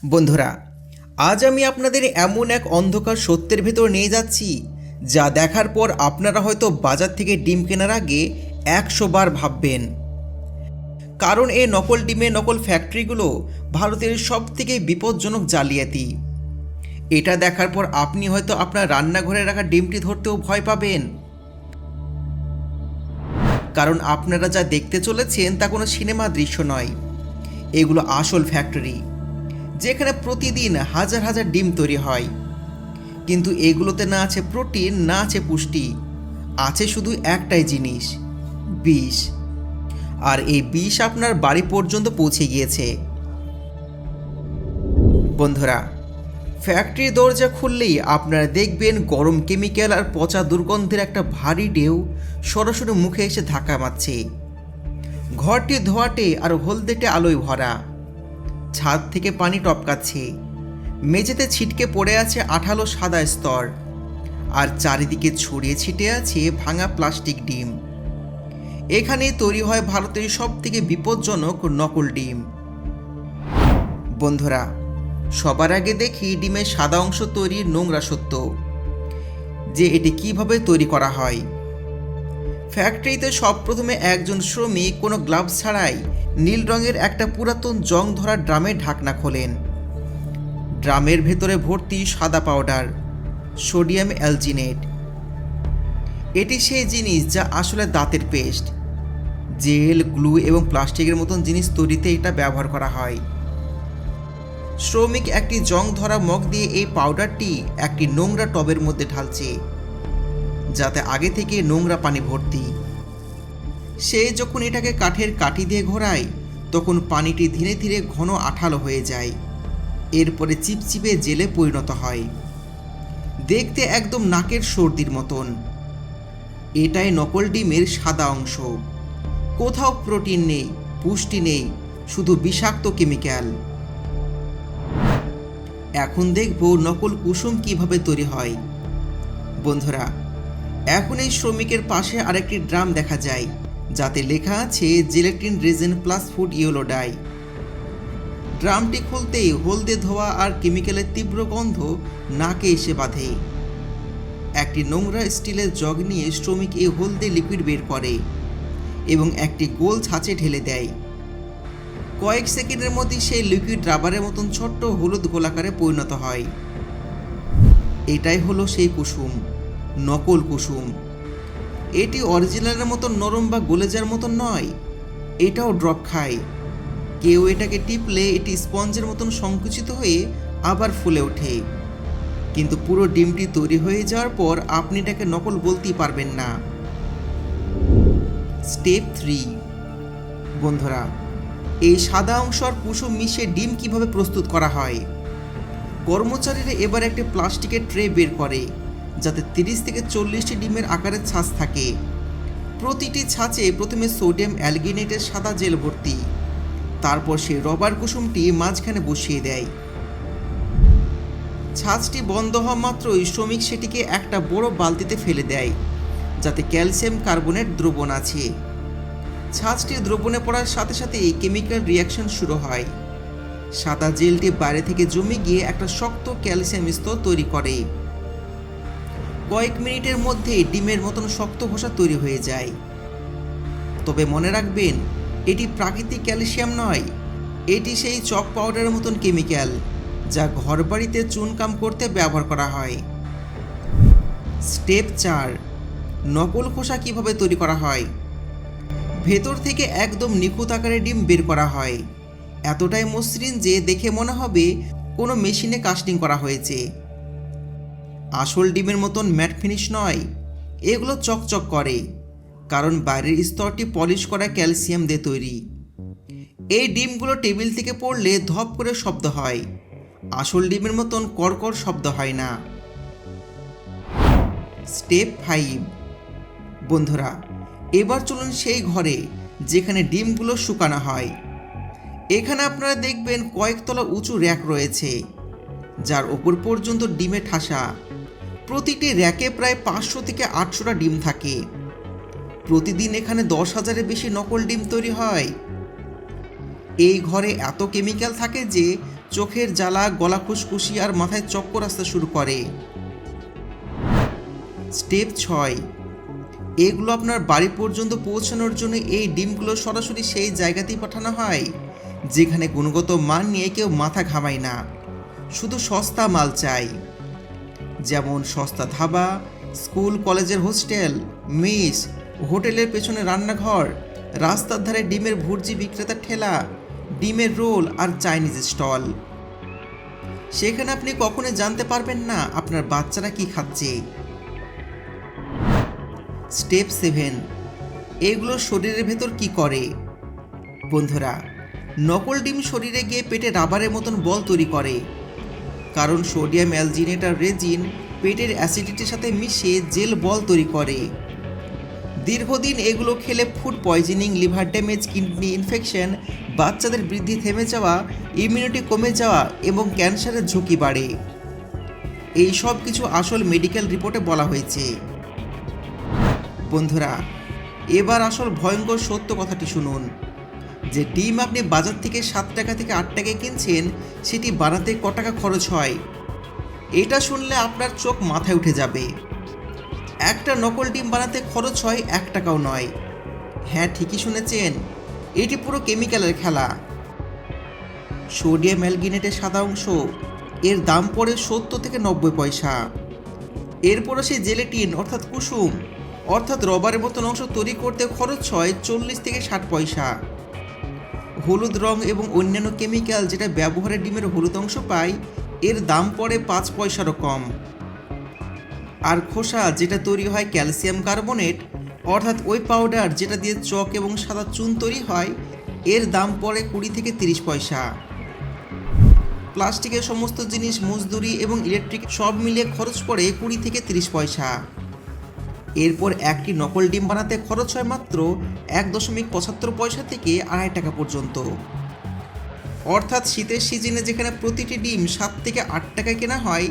বন্ধুরা, আজ আমি আপনাদের এমন এক অন্ধকার সত্যের ভেতর নিয়ে যাচ্ছি যা দেখার পর আপনারা হয়তো বাজার থেকে ডিম কেনার আগে 100 বার ভাববেন। কারণ এই নকল ডিমের নকল ফ্যাক্টরিগুলো ভারতের সবথেকে বিপজ্জনক জালিয়াতি। এটা দেখার পর আপনি হয়তো আপনার রান্নাঘরে রাখা ডিমটি ধরতেও ভয় পাবেন। কারণ আপনারা যা দেখতে চলেছেন তা কোনো সিনেমা দৃশ্য নয়, এগুলো আসল ফ্যাক্টরি যেখানে প্রতিদিন হাজার হাজার ডিম তৈরি হয়। কিন্তু এগুলোতে না আছে প্রোটিন, না আছে পুষ্টি, আছে শুধু একটাই জিনিস, বিষ। আর এই বিষ আপনার বাড়ি পর্যন্ত পৌঁছে গিয়েছে। বন্ধুরা, ফ্যাক্টরির দরজা খুললেই আপনারা দেখবেন গরম কেমিক্যাল আর পচা দুর্গন্ধের একটা ভারী ঢেউ সরাসরি মুখে এসে ধাক্কা মারছে। ঘরটি ধোঁয়াটে আর হলদেটে আলোয় ভরা, ছাদ থেকে পানি টপকাচ্ছে, মেঝেতে ছিটকে পড়ে আছে আঠালো সাদা স্তর, আর চারিদিকে ছড়িয়ে ছিটে আছে ভাঙা প্লাস্টিক ডিম। এখানেই তৈরি হয় ভারতের সবথেকে বিপজ্জনক নকল ডিম। বন্ধুরা, সবার আগে দেখি ডিমের সাদা অংশ তৈরির নোংরা সত্য, যে এটি কিভাবে তৈরি করা হয়। ফ্যাক্টরিতে সব প্রথমে একজন শ্রমিক কোনো গ্লাভস ছাড়াই নীল রঙের একটা পুরাতন জং ধরা ড্রামের ঢাকনা খোলেন। ড্রামের ভেতরে ভর্তি সাদা পাউডার, সোডিয়াম অ্যালজিনেট। এটি সেই জিনিস যা আসলে দাঁতের পেস্ট, জেল, গ্লু এবং প্লাস্টিকের মতন জিনিস তৈরিতে এটা ব্যবহার করা হয়। শ্রমিক একটি জং ধরা মগ দিয়ে এই পাউডারটি একটি নোংরা টবের মধ্যে ঢালছে, যাতে আগে থেকে নোংরা পানি ভর্তি। সে যখন এটাকে কাঠের কাঠি দিয়ে ঘোরায়, তখন পানিটি ধীরে ধীরে ঘন আঠালো হয়ে যায়, এরপরে চিপচিপে জেলে পরিণত হয়, দেখতে একদম নাকের সর্দির মতন। এটাই নকল ডিমের সাদা অংশ। কোথাও প্রোটিন নেই, পুষ্টি নেই, শুধু বিষাক্ত কেমিক্যাল। এখন দেখব নকল কুসুম কিভাবে তৈরি হয়। বন্ধুরা, এখন এই শ্রমিকের পাশে আরেকটি ড্রাম দেখা যায়, যাতে লেখা আছে gelatin resin plus food yellow dye. ড্রামটি খুলতেই হলদে ধোয়া আর কেমিক্যালের তীব্র গন্ধ নাকে এসে বাঁধে। একটি নোংরা স্টিলের জগ নিয়ে শ্রমিক এই হলদে লিকুইড বের করে এবং একটি গোল ছাঁচে ঢেলে দেয়। কয়েক সেকেন্ডের মধ্যে সেই লিকুইড রাবারের মতন ছোট্ট হলুদ গোলাকারে পরিণত হয়। এটাই হলো সেই কুসুম, নকল কুসুম। এটি অরিজিনালের মতন নরম বা গলে যাওয়ার মতন নয়, এটাও ড্রপ খায়। কেউ এটাকে টিপলে এটি স্পঞ্জের মতন সংকুচিত হয়ে আবার ফুলে ওঠে, কিন্তু পুরো ডিমটি তৈরি হয়ে যাওয়ার পর আপনি এটাকে নকল বলতেই পারবেন না। স্টেপ 3। বন্ধুরা, এই সাদা অংশ আর কুসুম মিশিয়ে ডিম কিভাবে প্রস্তুত করা হয়। কর্মচারীরা এবার একটি প্লাস্টিকের ট্রে বের করে, যাতে 30 থেকে 40টি ডিমের আকারের ছাঁচ থাকে। প্রতিটি ছাঁচে প্রথমে সোডিয়াম অ্যালগিনেটের সাদা জেল ভর্তি, তারপর সেই রবার কুসুমটি মাঝখানে বসিয়ে দেয়। ছাঁচটি বন্ধ হওয়া মাত্রই শ্রমিক সেটিকে একটা বড় বালতিতে ফেলে দেয়, যাতে ক্যালসিয়াম কার্বনেট দ্রবণ আছে। ছাঁচটি দ্রবণে পড়ার সাথে সাথে কেমিক্যাল রিয়াকশন শুরু হয়। সাদা জেলটি বাইরে থেকে জমে গিয়ে একটা শক্ত ক্যালসিয়াম স্তর তৈরি করে। কয়েক মিনিটের মধ্যে ডিমের মতন শক্ত খোসা তৈরি হয়ে যায়। তবে মনে রাখবেন, এটি প্রাকৃতিক ক্যালসিয়াম নয়, এটি সেই চক পাউডারের মতন কেমিক্যাল যা ঘরবাড়িতে চুনকাম করতে ব্যবহার করা হয়। স্টেপ 4। নকল খোসা কিভাবে তৈরি করা হয়। ভেতর থেকে একদম নিখুঁত আকারে ডিম বের করা হয়, এতটাই মসৃণ যে দেখে মনে হবে কোনো মেশিনে কাস্টিং করা হয়েছে। আসল ডিমের মতন ম্যাট ফিনিশ নয়, এগুলো চকচক করে, কারণ বাইরের স্তরটি পলিশ করা ক্যালসিয়াম দিয়ে তৈরি। এই ডিমগুলো টেবিল থেকে পড়লে ধপ করে শব্দ হয়, আসল ডিমের মতন কড়কড় শব্দ হয় না। স্টেপ 5। বন্ধুরা, এবার চলুন সেই ঘরে যেখানে ডিমগুলো শুকানো হয়। এখানে আপনারা দেখবেন কয়েকতলা উঁচু র্যাক রয়েছে, যার ওপর পর্যন্ত ডিমে ঠাসা। প্রতিটি র্যাকে প্রায় 500 থেকে 800টা ডিম থাকে। প্রতিদিন এখানে 10,000-এর বেশি নকল ডিম তৈরি হয়। এই ঘরে এত কেমিক্যাল থাকে যে চোখের জ্বালা, গলা খুশখুশি আর মাথায় চক্কর আসতে শুরু করে। স্টেপ 6, এগুলো আপনার বাড়ি পর্যন্ত পৌঁছানোর জন্য এই ডিমগুলো সরাসরি সেই জায়গাতেই পাঠানো হয় যেখানে গুণগত মান নিয়ে কেউ মাথা ঘামায় না, শুধু সস্তা মাল চাই। যেমন সস্তা ধাবা, স্কুল কলেজের হোস্টেল, মেস, হোটেলের পেছনে রান্নাঘর, রাস্তার ধারে ডিমের ভুর্জি বিক্রেতার ঠেলা, ডিমের রোল আর চাইনিজ স্টল। সেখানে আপনি কখনোই জানতে পারবেন না আপনার বাচ্চারা কি খাচ্ছে। স্টেপ 7, এগুলো শরীরের ভেতর কি করে? বন্ধুরা, নকল ডিম শরীরে গিয়ে পেটে রাবারের মতন বল তৈরি করে, কারণ সোডিয়াম অ্যালজিনেট আর রেজিন পেটের অ্যাসিডিটির সাথে মিশে জেল বল তৈরি করে। দীর্ঘদিন এগুলো খেলে food poisoning, liver damage, kidney infection, বাচ্চাদের বৃদ্ধি থেমে যাওয়া, ইমিউনিটি কমে যাওয়া এবং ক্যান্সারের ঝুঁকি বাড়ে। এই সব কিছু আসল মেডিকেল রিপোর্টে বলা হয়েছে। বন্ধুরা, এবার আসল ভয়ঙ্কর সত্য কথাটি শুনুন, যে ডিম আপনি বাজার থেকে 7 টাকা থেকে 8 টাকায় কিনছেন, সেটি বানাতে ক টাকা খরচ হয়। এটা শুনলে আপনার চোখ মাথায় উঠে যাবে। একটা নকল ডিম বানাতে খরচ হয় 1 টাকাও নয়। হ্যাঁ, ঠিকই শুনেছেন, এটি পুরো কেমিক্যালের খেলা। সোডিয়াম অ্যালগিনেটের সাদা অংশ, এর দাম পড়ে 70 থেকে 90 পয়সা। এরপরে সেই জেলেটিন অর্থাৎ কুসুম অর্থাৎ রবারের মতন অংশ তৈরি করতে খরচ হয় 40 থেকে 60 পয়সা। হলুদ রং এবং অন্যান্য কেমিক্যাল যেটা ব্যবহারে ডিমের হলুদ অংশ পায়, এর দাম পড়ে 5 পয়সারও কম। আর খোসা যেটা তৈরি হয় ক্যালসিয়াম কার্বনেট অর্থাৎ ওই পাউডার যেটা দিয়ে চক এবং সাদা চুন তৈরি হয়, এর দাম পড়ে 20 থেকে 30 পয়সা। প্লাস্টিকের সমস্ত জিনিস, মজদুরি এবং ইলেকট্রিক সব মিলিয়ে খরচ পড়ে 20 থেকে 30 পয়সা। এরপর একটি নকল ডিম বানাতে খরচ হয় মাত্র 1.75 পয়সা থেকে 2.5 টাকা পর্যন্ত। অর্থাৎ শীতের সিজনে যেখানে প্রতিটি ডিম 7 থেকে 8 টাকায় কেনা হয়,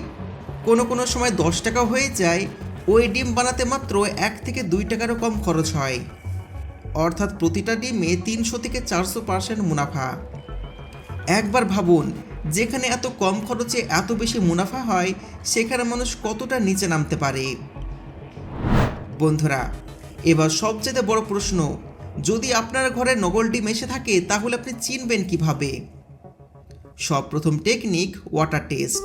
কোনো কোনো সময় 10 টাকা হয়ে যায়, ওই ডিম বানাতে মাত্র 1 থেকে 2 টাকারও কম খরচ হয়। অর্থাৎ প্রতিটা ডিমে 300 থেকে 400% মুনাফা। একবার ভাবুন, যেখানে এত কম খরচে এত বেশি মুনাফা হয়, সেখানে মানুষ কতটা নিচে নামতে পারে। বন্ধুরা, এবার সবচেয়ে বড় প্রশ্ন, যদি আপনার ঘরে নকল ডিম এসে থাকে তাহলে আপনি চিনবেন কিভাবে? সবপ্রথম টেকনিক, ওয়াটার টেস্ট।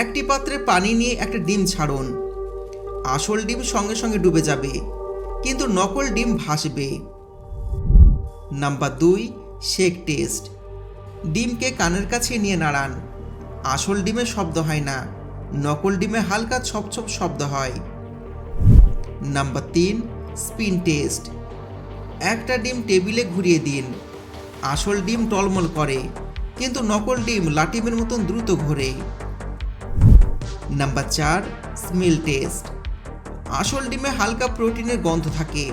একটি পাত্রে পানি নিয়ে একটা ডিম ছাড়ুন। আসল ডিম সঙ্গে সঙ্গে ডুবে যাবে, কিন্তু নকল ডিম ভাসবে। Number 2, shake test. ডিমকে কানের কাছে নিয়ে নাড়ান। আসল ডিমে শব্দ হয় না, নকল ডিমে হালকা ছপছপ শব্দ হয়। Number 3, spin test. একটা ডিম টেবিলে ঘুরিয়ে দিন। আসল ডিম টলমল করে, কিন্তু নকল ডিম লাটিমের মতন দ্রুত ঘোরে। Number 4, smell test. আসল ডিমে হালকা প্রোটিনের গন্ধ থাকে,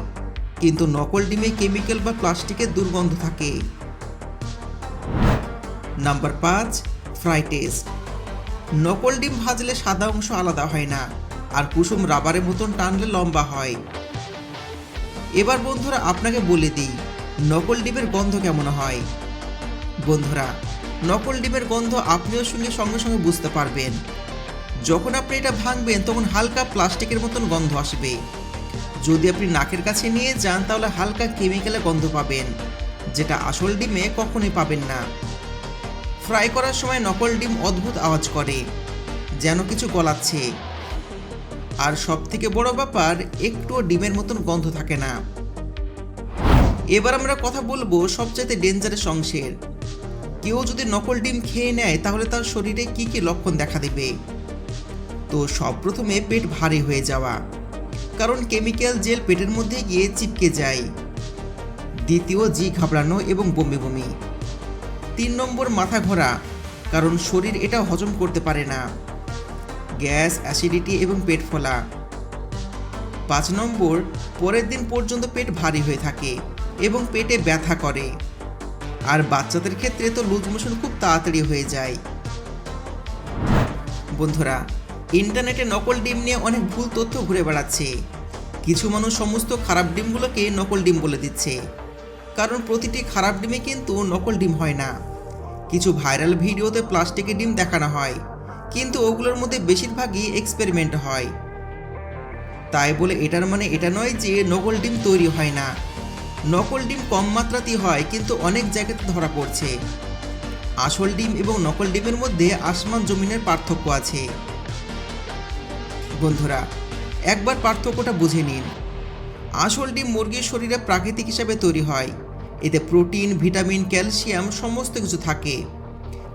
কিন্তু নকল ডিমে কেমিক্যাল বা প্লাস্টিকের দুর্গন্ধ থাকে। Number 5, fry test. নকল ডিম ভাজলে সাদা অংশ আলাদা হয় না, আর কুসুম রাবারের মতন টানলে লম্বা হয়। এবার বন্ধুরা আপনাকে বলে দিই, নকল ডিমের গন্ধ কেমন হয়। বন্ধুরা, নকল ডিমের গন্ধ আপনিও সঙ্গে সঙ্গে বুঝতে পারবেন। যখন আপনি এটা ভাঙবেন তখন হালকা প্লাস্টিকের মতন গন্ধ আসবে। যদি আপনি নাকের কাছে নিয়ে যান তাহলে হালকা কেমিক্যালের গন্ধ পাবেন, যেটা আসল ডিমে কখনোই পাবেন না। ফ্রাই করার সময় নকল ডিম অদ্ভুত আওয়াজ করে, যেন কিছু গলাচ্ছে। আর সবথেকে বড় ব্যাপার, একটুও ডিমের মতন গন্ধ থাকে না। এবার আমরা কথা বলবো সবচেয়ে ডেঞ্জারাস অংশের। কেউ যদি নকল ডিম খেয়ে নেয় তাহলে তার শরীরে কি কি লক্ষণ দেখা দেবে। তো সবপ্রথমে পেট ভারী হয়ে যাওয়া, কারণ কেমিক্যাল জেল পেটের মধ্যে গিয়ে চিপকে যায়। দ্বিতীয়, জি ঘাবড়ানো এবং বমি বমি। 3 নম্বর, মাথা ঘোরা, কারণ শরীর এটা হজম করতে পারে না। গ্যাস, অ্যাসিডিটি এবং পেট ফোলা। 5 নম্বর, পরের দিন পর্যন্ত পেট ভারী হয়ে থাকে এবং পেটে ব্যথা করে। আর বাচ্চাদের ক্ষেত্রে তো লুজ মোশন খুব তাড়াতাড়ি হয়ে যায়। বন্ধুরা, ইন্টারনেটে নকল ডিম নিয়ে অনেক ভুল তথ্য ঘুরে বেড়াচ্ছে। কিছু মানুষ সমস্ত খারাপ ডিমগুলোকে নকল ডিম বলে দিচ্ছে, কারণ প্রতিটি খারাপ ডিমে কিন্তু নকল ডিম হয় না। কিছু ভাইরাল ভিডিওতে প্লাস্টিকের ডিম দেখানো হয়, কিন্তু ওগুলোর মধ্যে বেশিরভাগই এক্সপেরিমেন্ট হয়। তাই বলে এটার মানে এটা নয় যে নকল ডিম তৈরি হয় না। নকল ডিম কম মাত্রাতেই হয়, কিন্তু অনেক জায়গাতে ধরা পড়ছে। আসল ডিম এবং নকল ডিমের মধ্যে আসমান জমিনের পার্থক্য আছে। বন্ধুরা, একবার পার্থক্যটা বুঝে নিন। আসল ডিম মুরগির শরীরে প্রাকৃতিক হিসাবে তৈরি হয়, এতে প্রোটিন, ভিটামিন, ক্যালসিয়াম সমস্ত কিছু থাকে।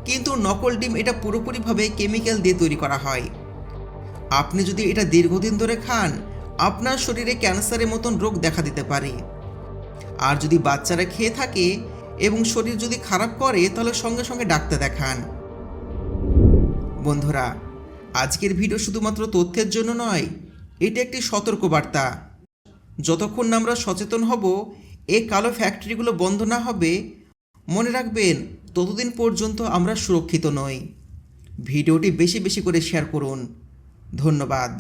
কিন্তু নকল ডিম এটা পুরোপুরিভাবে কেমিক্যাল দিয়ে তৈরি করা হয়। আপনি যদি এটা দীর্ঘদিন ধরে খান, আপনার শরীরে ক্যান্সারের মতন রোগ দেখা দিতে পারে। আর যদি বাচ্চারা খেয়ে থাকে এবং শরীর যদি খারাপ করে, তাহলে সঙ্গে সঙ্গে ডাক্তার দেখান। বন্ধুরা, আজকের ভিডিও শুধুমাত্র তথ্যের জন্য নয়, এটা একটি সতর্কবার্তা। যতক্ষণ না আমরা সচেতন হব, এই কালো ফ্যাক্টরিগুলো বন্ধ না হবে, মনে রাখবেন ততদিন পর্যন্ত আমরা সুরক্ষিত নই। ভিডিওটি বেশি বেশি করে শেয়ার করুন। ধন্যবাদ।